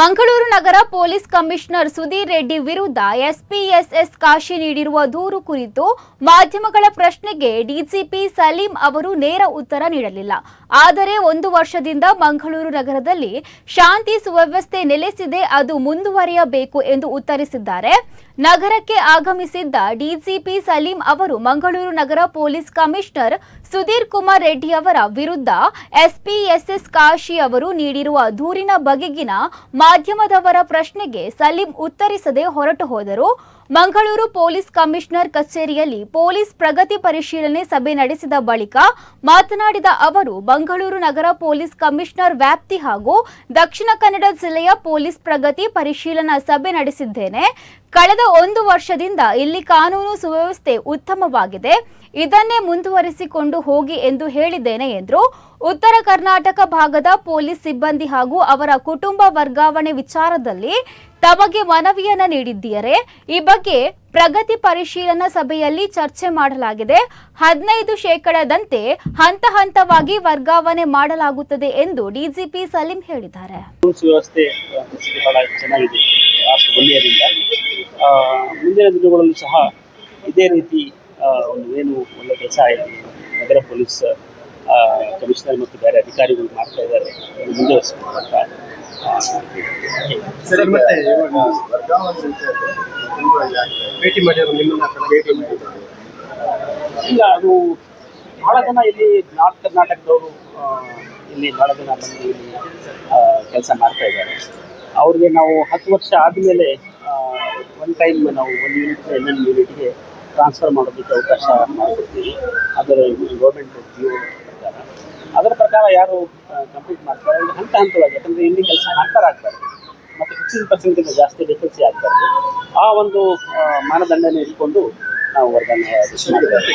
ಮಂಗಳೂರು ನಗರ police commissioner Sudhir Reddy ವಿರುದ್ಧ ಎಸ್ಪಿಎಸ್ಎಸ್ ಕಾಶಿ ನೀಡಿರುವ ದೂರು ಕುರಿತು ಮಾಧ್ಯಮಗಳ ಪ್ರಶ್ನೆಗೆ ಡಿಜಿಪಿ ಸಲೀಂ ಅವರು ನೇರ ಉತ್ತರ ನೀಡಲಿಲ್ಲ. ಆದರೆ 1 ವರ್ಷದಿಂದ ಮಂಗಳೂರು ನಗರದಲ್ಲಿ ಶಾಂತಿ ಸುವ್ಯವಸ್ಥೆ ನೆಲೆಸಿದೆ, ಅದು ಮುಂದುವರಿಯಬೇಕು ಎಂದು ಉತ್ತರಿಸಿದ್ದಾರೆ. ನಗರಕ್ಕೆ ಆಗಮಿಸಿದ್ದ ಡಿಜಿಪಿ ಸಲೀಂ ಅವರು ಮಂಗಳೂರು ನಗರ ಪೊಲೀಸ್ ಕಮಿಷನರ್ ಸುಧೀರ್ ಕುಮಾರ್ ರೆಡ್ಡಿ ಅವರ ವಿರುದ್ಧ ಎಸ್ಪಿಎಸ್ಎಸ್ ಕಾಶಿ ಅವರು ನೀಡಿರುವ ದೂರಿನ ಬಗೆಗಿನ ಮಾಧ್ಯಮದವರ ಪ್ರಶ್ನೆಗೆ ಸಲೀಂ ಉತ್ತರಿಸದೆ ಹೊರಟು ಹೋದರು. ಮಂಗಳೂರು ಪೊಲೀಸ್ ಕಮಿಷನರ್ ಕಚೇರಿಯಲ್ಲಿ ಪೊಲೀಸ್ ಪ್ರಗತಿ ಪರಿಶೀಲನೆ ಸಭೆ ನಡೆಸಿದ ಬಳಿಕ ಮಾತನಾಡಿದ ಅವರು, ಮಂಗಳೂರು ನಗರ ಪೊಲೀಸ್ ಕಮಿಷನರ್ ವ್ಯಾಪ್ತಿ ಹಾಗೂ ದಕ್ಷಿಣ ಕನ್ನಡ ಜಿಲ್ಲೆಯ ಪೊಲೀಸ್ ಪ್ರಗತಿ ಪರಿಶೀಲನಾ ಸಭೆ ನಡೆಸಿದ್ದೇನೆ. ಕಳೆದ 1 ವರ್ಷದಿಂದ ಇಲ್ಲಿ ಕಾನೂನು ಸುವ್ಯವಸ್ಥೆ ಉತ್ತಮವಾಗಿದೆ, ಇದನ್ನೇ ಮುಂದುವರಿಸಿಕೊಂಡು ಹೋಗಿ ಎಂದು ಹೇಳಿದ್ದೇನೆ ಎಂದರು. ಉತ್ತರ ಕರ್ನಾಟಕ ಭಾಗದ ಪೊಲೀಸ್ ಸಿಬ್ಬಂದಿ ಹಾಗೂ ಅವರ ಕುಟುಂಬ ವರ್ಗಾವಣೆ ವಿಚಾರದಲ್ಲಿ ತಮಗೆ ಮನವಿಯನ್ನ ನೀಡಿದ್ದೀರಿ. ಈ ಬಗ್ಗೆ ಪ್ರಗತಿ ಪರಿಶೀಲನಾ ಸಭೆಯಲ್ಲಿ ಚರ್ಚೆ ಮಾಡಲಾಗಿದೆ. 15% ಹಂತ ಹಂತವಾಗಿ ವರ್ಗಾವಣೆ ಮಾಡಲಾಗುತ್ತದೆ ಎಂದು ಡಿಜಿಪಿ ಸಲೀಂ ಹೇಳಿದ್ದಾರೆ. ಸುವ್ಯವಸ್ಥೆ ಬಹಳ ಚೆನ್ನಾಗಿದೆ ರಾಷ್ಟ್ರ ವಲಯದಿಂದ. ಮುಂದಿನ ದಿನಗಳಲ್ಲೂ ಸಹ ಇದೇ ರೀತಿ ಏನು ಒಳ್ಳೆ ಕೆಲಸ ಆಯಿತು ನಗರ ಪೊಲೀಸ್ ಕಮಿಷನರ್ ಮತ್ತು ಬೇರೆ ಅಧಿಕಾರಿಗಳು ಮಾಡ್ತಾ ಇದ್ದಾರೆ, ಮುಂದುವರಿಸಬೇಕು ಅಂತ. ಭೇಟಿ ಮಾಡಿದ್ರು ನಿಮ್ಮನ್ನ ಭೇಟಿ ಮಾಡಿದ್ರು ಇಲ್ಲ, ಅದು ಬಹಳ ಜನ ಇಲ್ಲಿ ನಾರ್ತ್ ಕರ್ನಾಟಕದವರು ಇಲ್ಲಿ ಬಹಳ ಜನ ಬಂದು ಇಲ್ಲಿ ಕೆಲಸ ಮಾಡ್ತಾ ಇದ್ದಾರೆ. ಅವ್ರಿಗೆ ನಾವು 10 ವರ್ಷ ಆದಮೇಲೆ ಒನ್ ಟೈಮ್ ನಾವು 1 ಯೂನಿಟ್ ಇನ್ನೊಂದು ಯೂನಿಟ್ಗೆ ಟ್ರಾನ್ಸ್ಫರ್ ಮಾಡೋದಕ್ಕೆ ಅವಕಾಶ ಮಾಡಿಕೊಡ್ತೀವಿ. ಅದರ ಗೌರ್ಮೆಂಟ್ ಪ್ರಕಾರ ಅದರ ಪ್ರಕಾರ ಯಾರು ಕಂಪ್ಲೀಟ್ ಮಾಡ್ತಾರೆ ಅಂದರೆ ಹಂತ ಹಂತವಾಗಿ, ಯಾಕಂದರೆ ಇಲ್ಲಿ ಕೆಲಸ ಹಾಕ್ತಾರೆ ಮತ್ತು 15% ಜಾಸ್ತಿ ವೇಕೆನ್ಸಿ ಆಗ್ತಾರೆ. ಆ ಒಂದು ಮಾನದಂಡನೆ ಇಟ್ಕೊಂಡು ನಾವು ವರ್ಗಾವಣೆ ಮಾಡಿದ್ದೇವೆ.